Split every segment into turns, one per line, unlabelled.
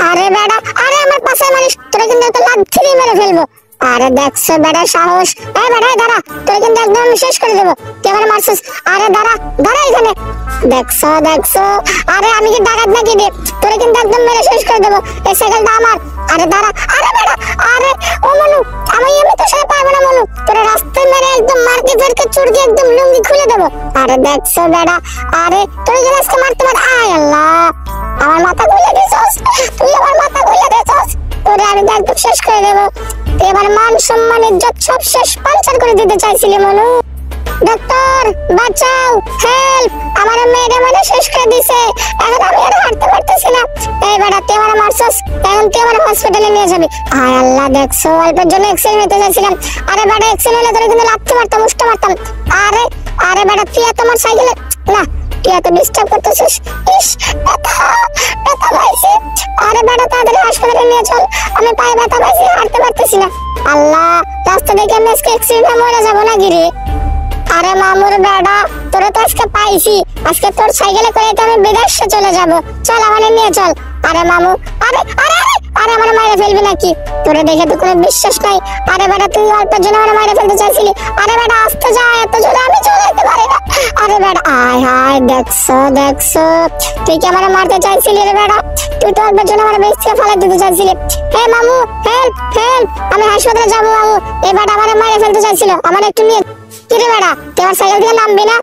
আরে বেড়া, আরে আমার পাশে মারিস, তোরে কিন্তু একটা লাথি দিয়ে মেরে ফেলবো। আরে দেখছো বেড়া সাহস, এই বেড়া দাঁড়া, তোরে কিন্তু একদম শেষ করে দেবো। তুই আমার মারছিস, আরে দাঁড়া দাঁড়া এখানে। দেখছো দেখছো, আরে আমি কি ডাকাত নাকি রে, তোরে কিন্তু একদম মেরে শেষ করে দেবো। এই সাইকেলটা আমার। আরে দাঁড়া, আরে বেড়া, আরে ও মনু, আমি তো সাথে পারবো না মনু, তোরে রাস্তায় মেরে একদম মারকে ফেরকে চুরকে একদম লুঙ্গি খুলে দেবো। আরে দেখছো বেড়া, আরে তোরে যে আজকে মারতে মার, আয় আল্লাহ, আমার মাথা খুলে দিছস, তুই আমার মাথা খুলে দিছস, তোরে আমি একদম শেষ করে দেবো। এবার মান সম্মান ইজ্জত সব শেষ পাঞ্চার করে দিতে চাইছিলি মনু। ডক্টর বাঁচাও, হেল্প, আমার মেয়েটা মানে শেষ করে দিছে, এখন আমি আর হাঁটতে পারতেছি না। এই বেটা তুই আমার মারছস, এখন তুই আমার হসপিটালে নিয়ে যাবি। হায় আল্লাহ, দেখছো অল্পের জন্য এক্সিডেন্ট হতে চাইছিলাম। আরে বেটা এক্সিডেন্ট হলে তোরে কিন্তু লাথি মারতাম, উষ্টা মারতাম। আরে আরে বেটা তুই তোমার সাইকেলে না, তুই এত ডিস্টার্ব করতেছিস। ইস ব্যথা ব্যথা পাইছি। আরে বেটা তাড়াতাড়ি হাসপাতালে নিয়ে চল, আমি পায়ে ব্যথা পাইছি, হাঁটতে পারতেছি না। আল্লাহ, রাস্তা দেখে আমি আজকে অ্যাক্সিডেন্টে মরে যাবো না গিরে। আরে মামুর বেড়া, তোরে তো আজকে পাইছি, আজকে তোর সাইকেলে করে তো আমি বিদেশে চলে যাব, চল আমাকে নিয়ে চল। আরে মামু, আরে আরে আরে আমার মাইরে ফেলবি নাকি, তোরে দেখে তো কোনো বিশ্বাস নাই। আরে বেটা তুই অল্পের জন্য আমার মাইরে ফেলতে চাইছিলি। আরে বেটা আস্তে যা, এত জোরে আমি চলে যেতে পারি না। আরে বেটা আয় হায়, দেখছো দেখছো, তুই কি আমার মারতে চাইছিলি রে বেটা, তুই তো অল্পের জন্য আমার বেঁচে ফেলে দিতে চাইছিলি। হে মামু হেল্প হেল্প, আমি হাসপাতালে যাবো মামু, এই বেটা আমার মাইরে ফেলতে চাইছিল, আমার একটু নিয়ে। কিরে বেড়া, তুই আমার সাইকেল থেকে নামবি না?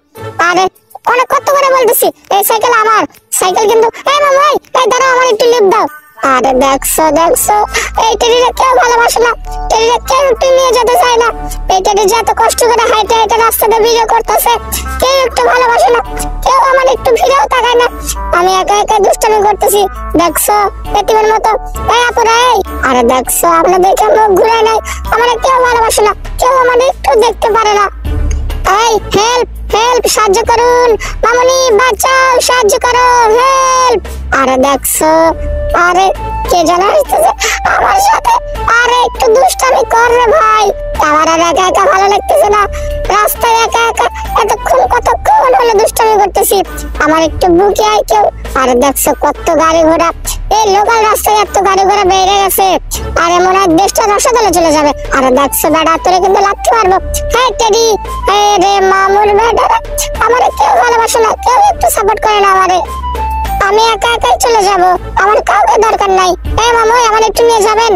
আরে অনেক কত করে বলতেছি, এই সাইকেল আমার, সাইকেল কিন্তু। এই মামু এই দাঁড়াও, আমার একটু লিফট দাও। আরে দেখছো দেখছো, এই টেডিরে কেউ ভালোবাসে না, টেডিরে কেউ একটু নিয়ে যেতে চায় না। এই টেডি যে এত কষ্ট করে হাইটে হাইটে রাস্তাতে ভিডিও করতেছে, কেউ একটু ভালোবাসে না, কেউ আমার একটু ভিডিও তাকায় না। আমি একা একা দুষ্টামি করতেছি, দেখছো এতিমের মতো। এই আপুরা এই, আরে দেখছো আপনার দেখে মুখ ঘুরে নাই, আমার কেউ ভালোবাসে না, কেউ আমার একটু দেখতে পারে না। এই হেল্প হেল্প, সাহায্য করুন, মামুনি বাঁচাও, সাহায্য করো, হেল্প। আরে দেখছো, আরে কে যেন আসতেছে আমার সাথে, আরে একটু দুষ্টামি কর রে ভাই, আমার আর একা একা ভালো লাগতেছে না, রাস্তায় একা একা এতক্ষণ কতক্ষণ হলো দুষ্টামি করতেছি, আমার একটু বুকে আয় কেউ। আরে দেখছো কত গাড়ি ঘোড়া, এই লোকাল রাস্তায় এত গাড়ি ঘোড়া বেড়ে গেছে, আরে মনে হয় দেশটা রসাতলে চলে যাবে। আরে দেখছো বেড়া, তোরে কিন্তু লাথি মারবো। হ্যাঁ টেডি, রে মামুর বেড়া, আমার কেউ ভালোবাসে না, কেউ একটু সাপোর্ট করে না আমারে, আমি একা একাই চলে যাব, আমার কাউকে দরকার নাই। এই মামু আমার একটু নিয়ে যাবেন?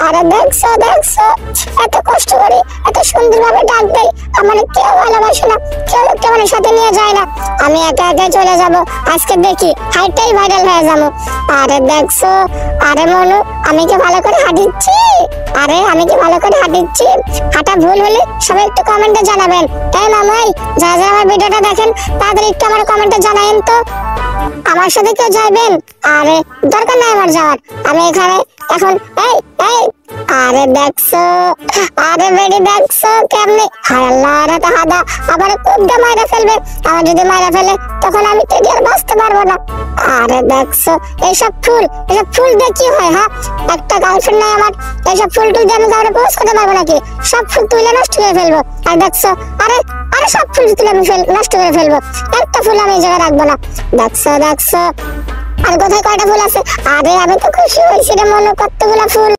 আরে দেখছো দেখছো, এত কষ্ট করি, এত সুন্দর ভাবে ডাক দেই, আমার কেউ ভালোবাসে না, কেউ একটু আমার সাথে নিয়ে যায় না, আমি একা একাই চলে যাব, আজকে দেখি হাইটাই ভাইরাল হয়ে যাবো। আরে দেখছো, আরে মনু আমি কি ভালো করে হাঁটিচ্ছি? আরে আমি কি ভালো করে হাঁটিচ্ছি? হাঁটা ভুল হলে সবাই একটু কমেন্টে জানাবেন। এই মামু যারা যারা আমার ভিডিওটা দেখেন তাদের একটু আমার কমেন্টে জানাবেন তো আমার সাথে কেউ যাবেন। আরে দরকার নাই আমার যাওয়ার, আমি এখানে এখন। এই এই, আরে দেখছো, আরে বেডি দেখছো কেমনে, হায় আল্লাহ, আরে তো হাদা আবার কুদে মাইরা ফেলবে, আমার যদি মাইরা ফেলে তখন আমি টেডি আর বাঁচতে পারবো না। আরে দেখছো এইসব ফুল দিয়ে কি হয়? হ্যাঁ একটা গার্লফ্রেন্ড নাই আমার, এইসব ফুল টুল দিয়ে আমি কাউকে পোজ করতে পারবো নাকি? সব ফুল তুলে নষ্ট করে ফেলবো। আর দেখছো, আরে আরে সব ফুল তুলে আমি নষ্ট করে ফেলবো, একটা ফুল আমি এই জায়গায় রাখবো না। দেখছো দেখছো, আর কোথায় কয়টা ফুল আছে? আরে আমি তো খুশি হয়েছি রে মনু, কতগুলা ফুল।